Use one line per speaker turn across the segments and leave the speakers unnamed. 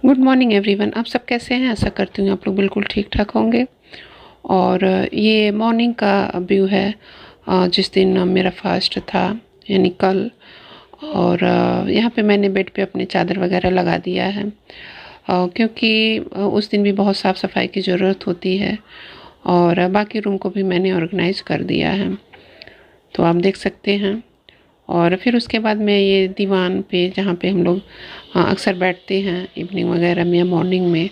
Good morning everyone. आप सब कैसे हैं? आशा करती हूँ आप लोग बिल्कुल ठीक ठाक होंगे। और ये मॉर्निंग का व्यू है जिस दिन मेरा फास्ट था, यानी कल। और यहाँ पे मैंने बेड पे अपने चादर वगैरह लगा दिया है क्योंकि उस दिन भी बहुत साफ़ सफाई की ज़रूरत होती है। और बाकी रूम को भी मैंने ऑर्गेनाइज कर दिया है, तो आप देख सकते हैं। और फिर उसके बाद मैं ये दीवान पे, जहाँ पे हम लोग अक्सर बैठते हैं इवनिंग वगैरह में या मॉर्निंग में,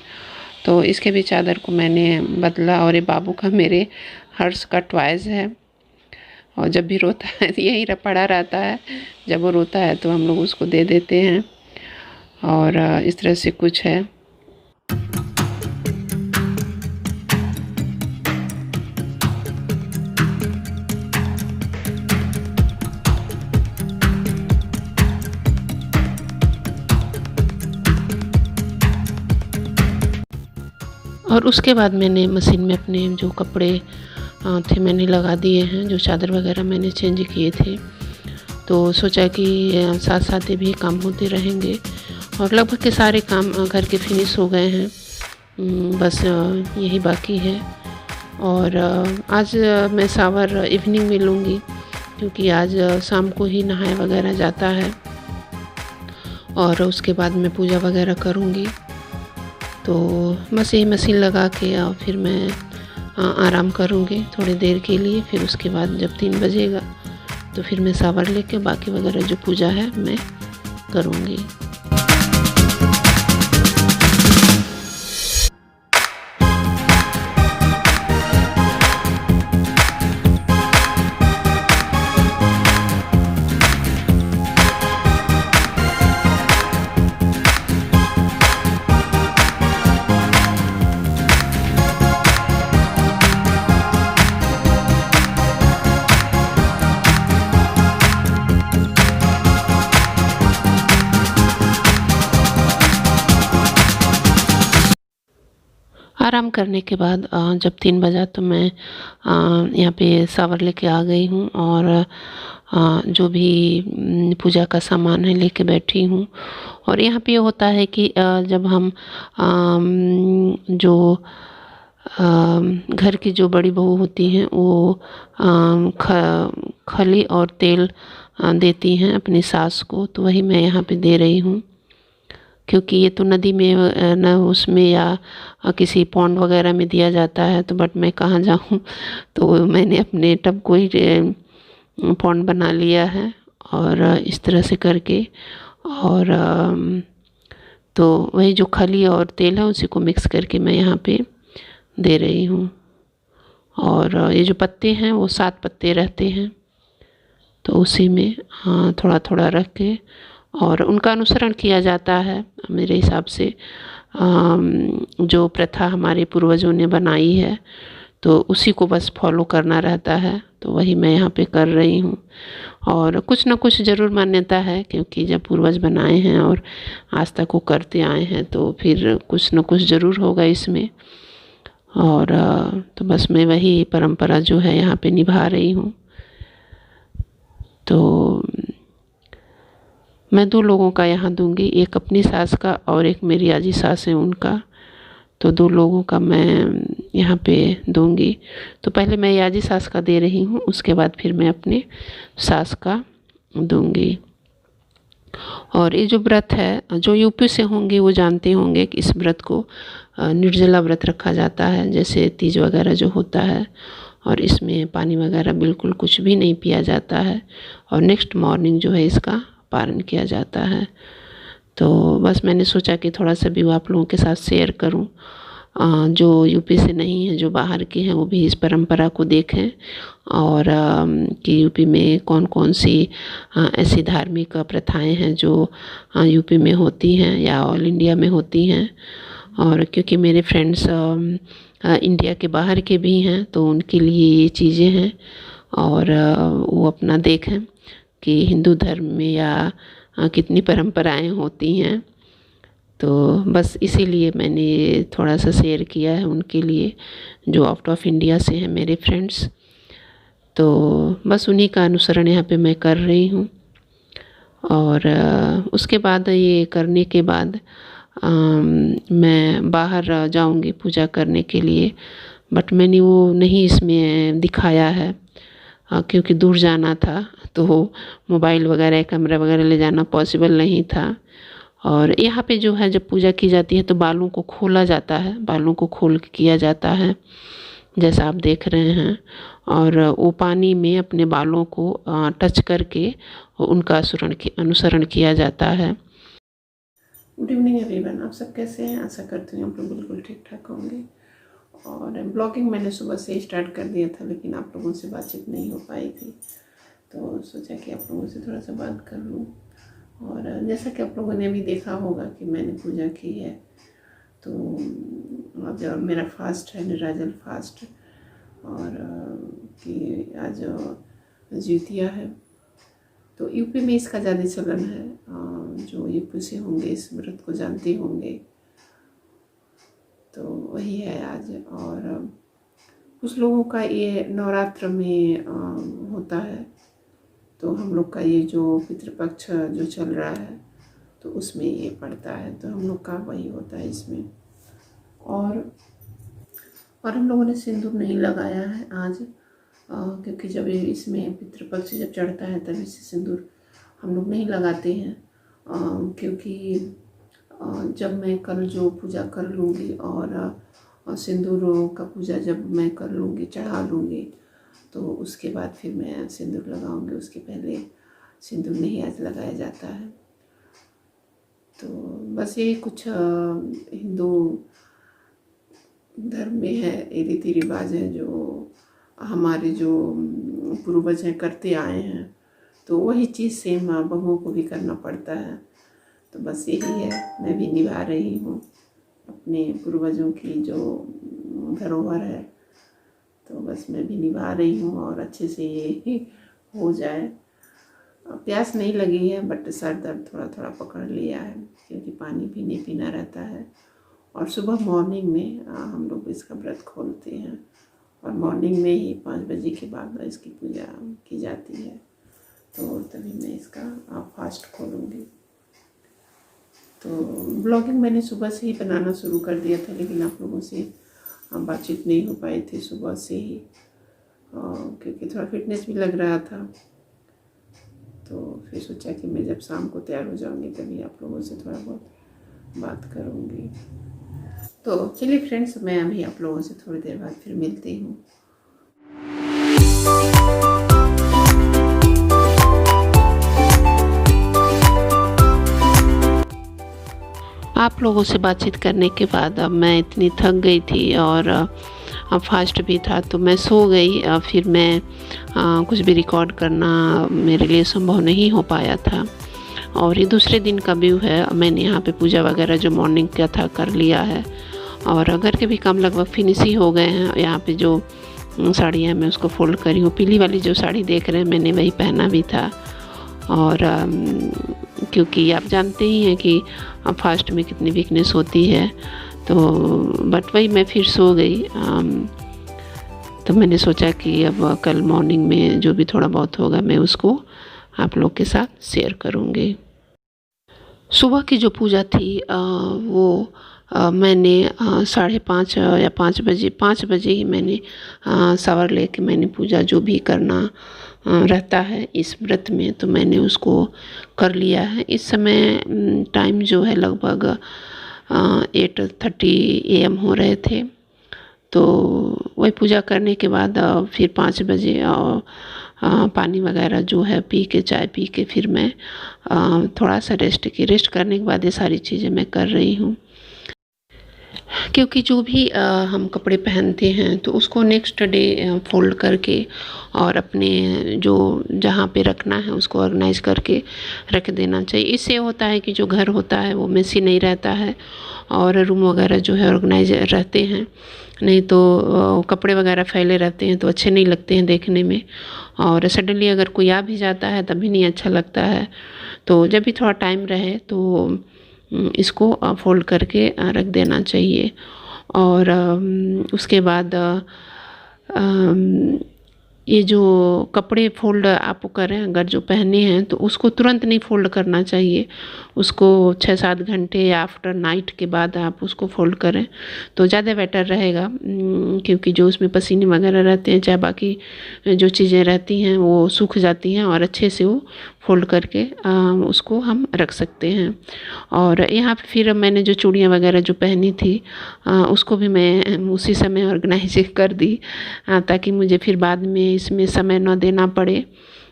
तो इसके भी चादर को मैंने बदला। और ये बाबू का, मेरे हर्ष का टॉयज़ है, और जब भी रोता है यही पड़ा रहता है। जब वो रोता है तो हम लोग उसको दे देते हैं। और इस तरह से कुछ है। और उसके बाद मैंने मशीन में अपने जो कपड़े थे मैंने लगा दिए हैं, जो चादर वगैरह मैंने चेंज किए थे। तो सोचा कि साथ साथ ये भी काम होते रहेंगे। और लगभग के सारे काम घर के फिनिश हो गए हैं, बस यही बाकी है। और आज मैं शावर इवनिंग में लूँगी, क्योंकि आज शाम को ही नहाया वगैरह जाता है। और उसके बाद मैं पूजा वगैरह करूँगी। तो बस यही मशीन लगा के और फिर मैं आराम करूँगी थोड़ी देर के लिए। फिर उसके बाद जब 3 बजेगा तो फिर मैं शावर लेके बाकी वगैरह जो पूजा है मैं करूँगी। आराम करने के बाद जब 3 बजा तो मैं यहाँ पे शावर लेके आ गई हूँ। और जो भी पूजा का सामान है लेके बैठी हूँ। और यहाँ पे ये होता है कि जब हम जो घर की जो बड़ी बहू होती हैं वो खली और तेल देती हैं अपनी सास को, तो वही मैं यहाँ पे दे रही हूँ। क्योंकि ये तो नदी में न उसमें या किसी पॉन्ड वगैरह में दिया जाता है, तो बट मैं कहाँ जाऊँ तो मैंने अपने टब को ही पॉन्ड बना लिया है। और इस तरह से करके, और तो वही जो खली और तेल है उसी को मिक्स करके मैं यहाँ पे दे रही हूँ। और ये जो पत्ते हैं वो 7 पत्ते रहते हैं, तो उसी में थोड़ा थोड़ा रख के, और उनका अनुसरण किया जाता है मेरे हिसाब से। जो प्रथा हमारे पूर्वजों ने बनाई है तो उसी को बस फॉलो करना रहता है, तो वही मैं यहाँ पे कर रही हूँ। और कुछ ना कुछ ज़रूर मान्यता है, क्योंकि जब पूर्वज बनाए हैं और आज तक वो करते आए हैं तो फिर कुछ ना कुछ ज़रूर होगा इसमें। और तो बस मैं वही परंपरा जो है यहाँ पे निभा रही हूँ। तो मैं 2 लोगों का यहाँ दूंगी, एक अपनी सास का और एक मेरी आजी सास है उनका। तो 2 लोगों का मैं यहाँ पे दूंगी। तो पहले मैं आजी सास का दे रही हूँ, उसके बाद फिर मैं अपने सास का दूंगी। और ये जो व्रत है, जो यूपी से होंगे वो जानते होंगे कि इस व्रत को निर्जला व्रत रखा जाता है, जैसे तीज वगैरह जो होता है। और इसमें पानी वगैरह बिल्कुल कुछ भी नहीं पिया जाता है। और नेक्स्ट मॉर्निंग जो है इसका पारण किया जाता है। तो बस मैंने सोचा कि थोड़ा सा भी आप लोगों के साथ शेयर करूं। जो यूपी से नहीं है, जो बाहर के हैं, वो भी इस परंपरा को देखें। और कि यूपी में कौन कौन सी ऐसी धार्मिक प्रथाएं हैं जो यूपी में होती हैं या ऑल इंडिया में होती हैं। और क्योंकि मेरे फ्रेंड्स इंडिया के बाहर के भी हैं, तो उनके लिए ये चीज़ें हैं। और वो अपना देखें कि हिंदू धर्म में या कितनी परंपराएं होती हैं। तो बस इसीलिए मैंने थोड़ा सा शेयर किया है उनके लिए, जो आउट ऑफ इंडिया से हैं मेरे फ्रेंड्स। तो बस उन्हीं का अनुसरण यहाँ पे मैं कर रही हूँ। और उसके बाद ये करने के बाद मैं बाहर जाऊंगी पूजा करने के लिए, बट मैंने वो नहीं इसमें दिखाया है क्योंकि दूर जाना था, तो मोबाइल वगैरह कैमरा वगैरह ले जाना पॉसिबल नहीं था। और यहाँ पे जो है जब पूजा की जाती है तो बालों को खोला जाता है, बालों को खोल के किया जाता है जैसा आप देख रहे हैं। और वो पानी में अपने बालों को टच करके उनका अनुसरण किया जाता है। गुड इवनिंग एवरीवन, आप सब कैसे हैं? आशा करती हूँ आप लोग बिल्कुल ठीक ठाक होंगे। और ब्लॉगिंग मैंने सुबह से ही स्टार्ट कर दिया था, लेकिन आप लोगों से बातचीत नहीं हो पाई थी, तो सोचा कि आप लोगों से थोड़ा सा बात कर लूँ। और जैसा कि आप लोगों ने अभी देखा होगा कि मैंने पूजा की है, तो आज मेरा फास्ट है, निर्जल फास्ट, और कि आज ज्योतिया है। तो यूपी में इसका ज़्यादा चलन है, जो यूपी से होंगे इस व्रत को जानते होंगे, तो वही है आज। और कुछ लोगों का ये नवरात्र में होता है, तो हम लोग का ये जो पितृपक्ष जो चल रहा है तो उसमें ये पड़ता है, तो हम लोग का वही होता है इसमें। और हम लोगों ने सिंदूर नहीं लगाया है आज, क्योंकि जब इसमें पितृपक्ष जब चढ़ता है तभी से सिंदूर हम लोग नहीं लगाते हैं, क्योंकि जब मैं कल जो पूजा कर लूँगी और सिंदूर का पूजा जब मैं कर लूँगी, चढ़ा लूँगी, तो उसके बाद फिर मैं सिंदूर लगाऊंगी। उसके पहले सिंदूर नहीं आज लगाया जाता है। तो बस यही कुछ हिंदू धर्म में है, ये रीति रिवाज है जो हमारे जो पूर्वज हैं करते आए हैं, तो वही चीज़ सेम बहुओं को भी करना पड़ता है। तो बस यही है, मैं भी निभा रही हूँ अपने पूर्वजों की जो धरोहर है, तो बस मैं भी निभा रही हूँ और अच्छे से ये हो जाए। प्यास नहीं लगी है, बट सर दर्द थोड़ा थोड़ा पकड़ लिया है, क्योंकि पानी भी नहीं पीना रहता है। और सुबह मॉर्निंग में हम लोग इसका व्रत खोलते हैं, और मॉर्निंग में ही 5 बजे के बाद इसकी पूजा की जाती है, तो तभी मैं इसका फास्ट खोलूँगी। तो ब्लॉगिंग मैंने सुबह से ही बनाना शुरू कर दिया था, लेकिन आप लोगों से बातचीत नहीं हो पाई थी सुबह से ही, क्योंकि थोड़ा फिटनेस भी लग रहा था। तो फिर सोचा कि मैं जब शाम को तैयार हो जाऊंगी तभी आप लोगों से थोड़ा बहुत बात करूंगी। तो चलिए फ्रेंड्स, मैं अभी आप लोगों से थोड़ी देर बाद फिर मिलती हूँ। आप लोगों से बातचीत करने के बाद अब मैं इतनी थक गई थी और फास्ट भी था, तो मैं सो गई। फिर मैं कुछ भी रिकॉर्ड करना मेरे लिए संभव नहीं हो पाया था। और ये दूसरे दिन का व्यू है। मैंने यहाँ पे पूजा वगैरह जो मॉर्निंग का था कर लिया है, और घर के भी काम लगभग फिनिश ही हो गए हैं। यहाँ पे जो साड़ी है मैं उसको फोल्ड करी हूँ। पीली वाली जो साड़ी देख रहे हैं मैंने वही पहना भी था, और क्योंकि आप जानते ही हैं कि फास्ट में कितनी वीकनेस होती है, तो बट वही मैं फिर सो गई। तो मैंने सोचा कि अब कल मॉर्निंग में जो भी थोड़ा बहुत होगा मैं उसको आप लोग के साथ शेयर करूँगी। सुबह की जो पूजा थी वो मैंने 5:30 या 5 बजे ही मैंने शावर लेके मैंने पूजा जो भी करना रहता है इस व्रत में, तो मैंने उसको कर लिया है। इस समय टाइम जो है लगभग 8:30 AM हो रहे थे। तो वही पूजा करने के बाद फिर 5 बजे पानी वगैरह जो है पी के, चाय पी के, फिर मैं थोड़ा सा रेस्ट करने के बाद ये सारी चीज़ें मैं कर रही हूँ। क्योंकि जो भी हम कपड़े पहनते हैं तो उसको नेक्स्ट डे फोल्ड करके और अपने जो जहाँ पे रखना है उसको ऑर्गेनाइज करके रख देना चाहिए। इससे होता है कि जो घर होता है वो मेसी नहीं रहता है, और रूम वगैरह जो है ऑर्गेनाइज रहते हैं। नहीं तो कपड़े वगैरह फैले रहते हैं तो अच्छे नहीं लगते हैं देखने में, और सडनली अगर कोई आ भी जाता है तभी नहीं अच्छा लगता है। तो जब भी थोड़ा टाइम रहे तो इसको फोल्ड करके रख देना चाहिए। और उसके बाद ये जो कपड़े फ़ोल्ड आप करें, अगर जो पहने हैं तो उसको तुरंत नहीं फ़ोल्ड करना चाहिए। उसको 6-7 घंटे या आफ्टर नाइट के बाद आप उसको फ़ोल्ड करें तो ज़्यादा बेटर रहेगा, क्योंकि जो उसमें पसीने वगैरह रहते हैं, चाहे बाकी जो चीज़ें रहती हैं वो सूख जाती हैं और अच्छे से वो फ़ोल्ड करके उसको हम रख सकते हैं। और यहाँ पे फिर मैंने जो चूड़ियाँ वगैरह जो पहनी थी उसको भी मैं उसी समय ऑर्गेनाइज कर दी, ताकि मुझे फिर बाद में इसमें समय न देना पड़े,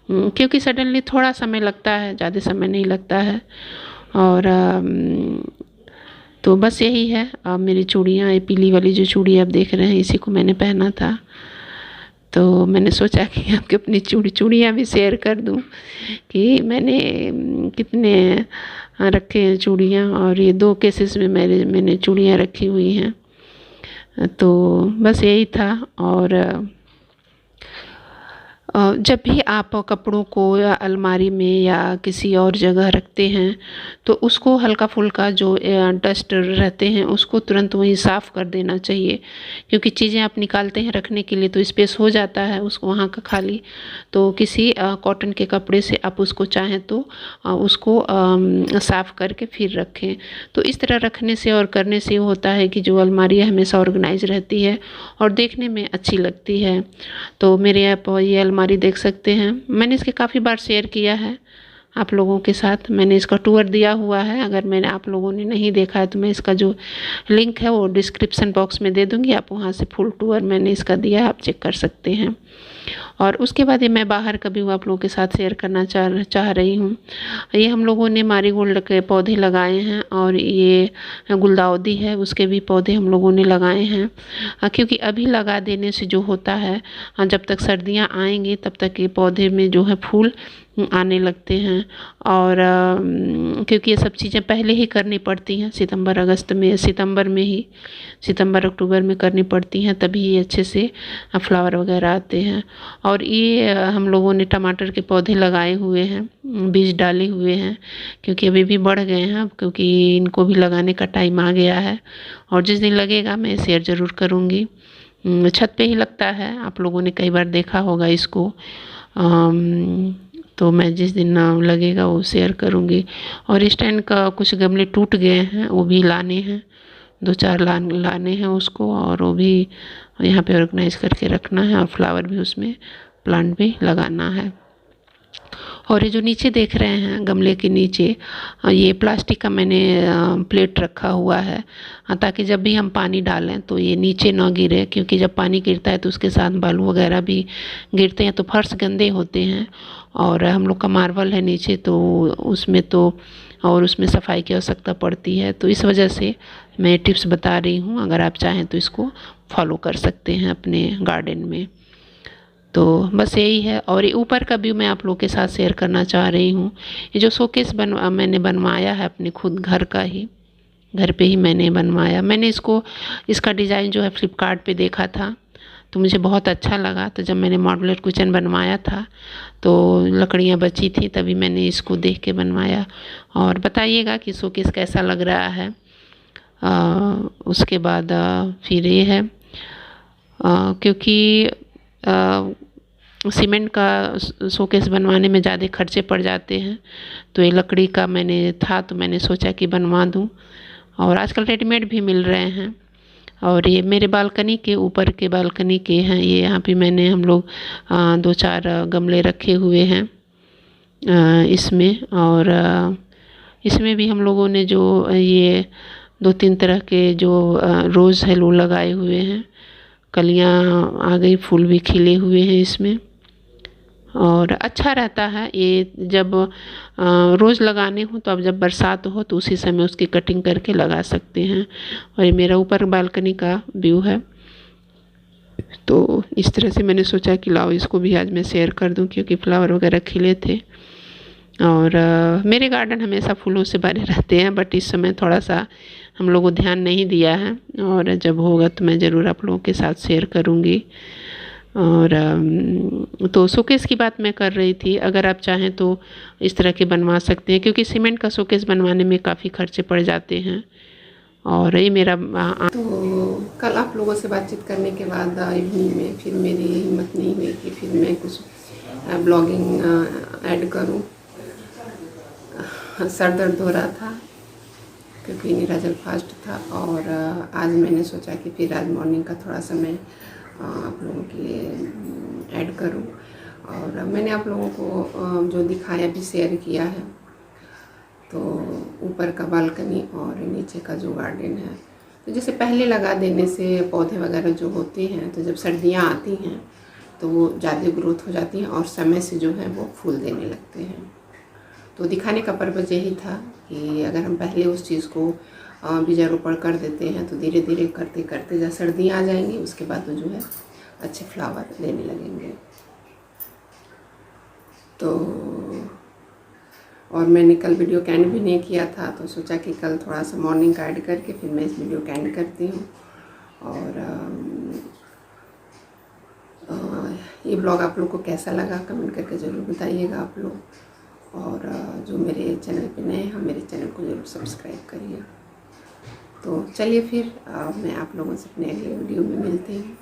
क्योंकि सडनली थोड़ा समय लगता है, ज़्यादा समय नहीं लगता है। और तो बस यही है। मेरी चूड़ियाँ, ये पीली वाली जो चूड़ी आप देख रहे हैं, इसी को मैंने पहना था। तो मैंने सोचा कि आपकी अपनी चूड़ियाँ भी शेयर कर दूँ कि मैंने कितने रखे हैं चूड़ियाँ, और ये 2 केसेस में मैंने चूड़ियाँ रखी हुई हैं। तो बस यही था। और जब भी आप कपड़ों को या अलमारी में या किसी और जगह रखते हैं तो उसको हल्का फुल्का जो डस्ट रहते हैं उसको तुरंत वहीं साफ़ कर देना चाहिए, क्योंकि चीज़ें आप निकालते हैं रखने के लिए तो स्पेस हो जाता है उसको वहाँ का खाली। तो किसी कॉटन के कपड़े से आप उसको चाहें तो उसको साफ़ करके फिर रखें। तो इस तरह रखने से और करने से होता है कि जो अलमारी हमेशा ऑर्गेनाइज रहती है और देखने में अच्छी लगती है। तो मेरे आप ये अलमारी देख सकते हैं, मैंने इसके काफ़ी बार शेयर किया है आप लोगों के साथ। मैंने इसका टूर दिया हुआ है, अगर मैंने आप लोगों ने नहीं देखा है तो मैं इसका जो लिंक है वो डिस्क्रिप्शन बॉक्स में दे दूँगी, आप वहाँ से फुल टूर मैंने इसका दिया है, आप चेक कर सकते हैं। और उसके बाद ये मैं बाहर का व्यू आप लोगों के साथ शेयर करना चाह रही हूँ। ये हम लोगों ने मारीगोल्ड के पौधे लगाए हैं, और ये गुलदाउदी है उसके भी पौधे हम लोगों ने लगाए हैं, क्योंकि अभी लगा देने से जो होता है, जब तक सर्दियाँ आएंगी तब तक ये पौधे में जो है फूल आने लगते हैं। और क्योंकि ये सब चीज़ें पहले ही करनी पड़ती हैं, सितंबर अक्टूबर में करनी पड़ती हैं, तभी ये अच्छे से फ्लावर वगैरह आते हैं। और ये हम लोगों ने टमाटर के पौधे लगाए हुए हैं, बीज डाले हुए हैं, क्योंकि अभी भी बढ़ गए हैं, क्योंकि इनको भी लगाने का टाइम आ गया है। और जिस दिन लगेगा मैं शेयर ज़रूर करूँगी। छत पे ही लगता है, आप लोगों ने कई बार देखा होगा इसको। तो मैं जिस दिन लगेगा वो शेयर करूँगी। और स्टैंड का कुछ गमले टूट गए हैं, वो भी लाने हैं, 2-4 लाने हैं उसको, और वो भी यहाँ पे ऑर्गेनाइज करके रखना है, और फ्लावर भी उसमें प्लांट भी लगाना है। और ये जो नीचे देख रहे हैं गमले के नीचे, ये प्लास्टिक का मैंने प्लेट रखा हुआ है, ताकि जब भी हम पानी डालें तो ये नीचे ना गिरे, क्योंकि जब पानी गिरता है तो उसके साथ बालू वगैरह भी गिरते हैं, तो फर्श गंदे होते हैं। और हम लोग का मार्बल है नीचे, तो उसमें सफाई की आवश्यकता पड़ती है। तो इस वजह से मैं टिप्स बता रही हूँ, अगर आप चाहें तो इसको फॉलो कर सकते हैं अपने गार्डन में। तो बस यही है। और ये ऊपर का व्यू मैं आप लोगों के साथ शेयर करना चाह रही हूँ। ये जो शोकेस मैंने बनवाया है अपने खुद घर पे ही मैंने बनवाया। मैंने इसका डिज़ाइन जो है फ्लिपकार्ट पे देखा था, तो मुझे बहुत अच्छा लगा। तो जब मैंने मॉड्यूलर किचन बनवाया था तो लकड़ियाँ बची थी, तभी मैंने इसको देख के बनवाया। और बताइएगा कि शोकेस कैसा लग रहा है। उसके बाद फिर ये है, क्योंकि सीमेंट का शोकेस बनवाने में ज़्यादा खर्चे पड़ जाते हैं, तो ये लकड़ी का मैंने था तो मैंने सोचा कि बनवा दूं। और आजकल रेडीमेड भी मिल रहे हैं। और ये मेरे बालकनी के ऊपर के बालकनी के हैं, ये यहाँ पे हम लोग 2-4 गमले रखे हुए हैं इसमें। और इसमें भी हम लोगों ने जो ये 2-3 तरह के जो रोज़ है वो लगाए हुए हैं, कलियाँ आ गई, फूल भी खिले हुए हैं इसमें। और अच्छा रहता है ये, जब रोज़ लगाने हो तो अब जब बरसात हो तो उसी समय उसकी कटिंग करके लगा सकते हैं। और ये मेरा ऊपर बालकनी का व्यू है। तो इस तरह से मैंने सोचा कि लाओ इसको भी आज मैं शेयर कर दूं, क्योंकि फ्लावर वगैरह खिले थे। और मेरे गार्डन हमेशा फूलों से भरे रहते हैं, बट इस समय थोड़ा सा हम लोगों को ध्यान नहीं दिया है, और जब होगा तो मैं ज़रूर आप लोगों के साथ शेयर करूँगी। और तो शोकेस की बात मैं कर रही थी, अगर आप चाहें तो इस तरह के बनवा सकते हैं, क्योंकि सीमेंट का शोकेस बनवाने में काफ़ी खर्चे पड़ जाते हैं। और ये मेरा
तो कल आप लोगों से बातचीत करने के बाद इवनिंग में फिर मेरी हिम्मत नहीं हुई कि फिर मैं कुछ ब्लॉगिंग ऐड करूं। सर दर्द हो रहा था क्योंकि निराजल फास्ट था, और आज मैंने सोचा कि फिर आज मॉर्निंग का थोड़ा सा मैं आप लोगों के लिए ऐड करूं। और मैंने आप लोगों को जो दिखाया भी शेयर किया है। तो ऊपर का बालकनी और नीचे का जो गार्डन है, तो जैसे पहले लगा देने से पौधे वगैरह जो होते हैं, तो जब सर्दियाँ आती हैं तो वो ज़्यादा ग्रोथ हो जाती हैं और समय से जो है वो फूल देने लगते हैं। तो दिखाने का पर्पज़ यही था कि अगर हम पहले उस चीज़ को बीजारोपण कर देते हैं तो धीरे धीरे करते करते जब सर्दियाँ आ जाएंगी उसके बाद वो जो है अच्छे फ्लावर देने लगेंगे। तो और मैंने कल वीडियो का एंड भी नहीं किया था, तो सोचा कि कल थोड़ा सा मॉर्निंग का ऐड करके फिर मैं इस वीडियो का एंड करती हूँ। और ये ब्लॉग आप लोग को कैसा लगा कमेंट करके ज़रूर बताइएगा आप लोग। और जो मेरे चैनल पे नए हैं मेरे चैनल को ज़रूर सब्सक्राइब करिए। तो चलिए फिर मैं आप लोगों से अपने अगले वीडियो में मिलती हूँ।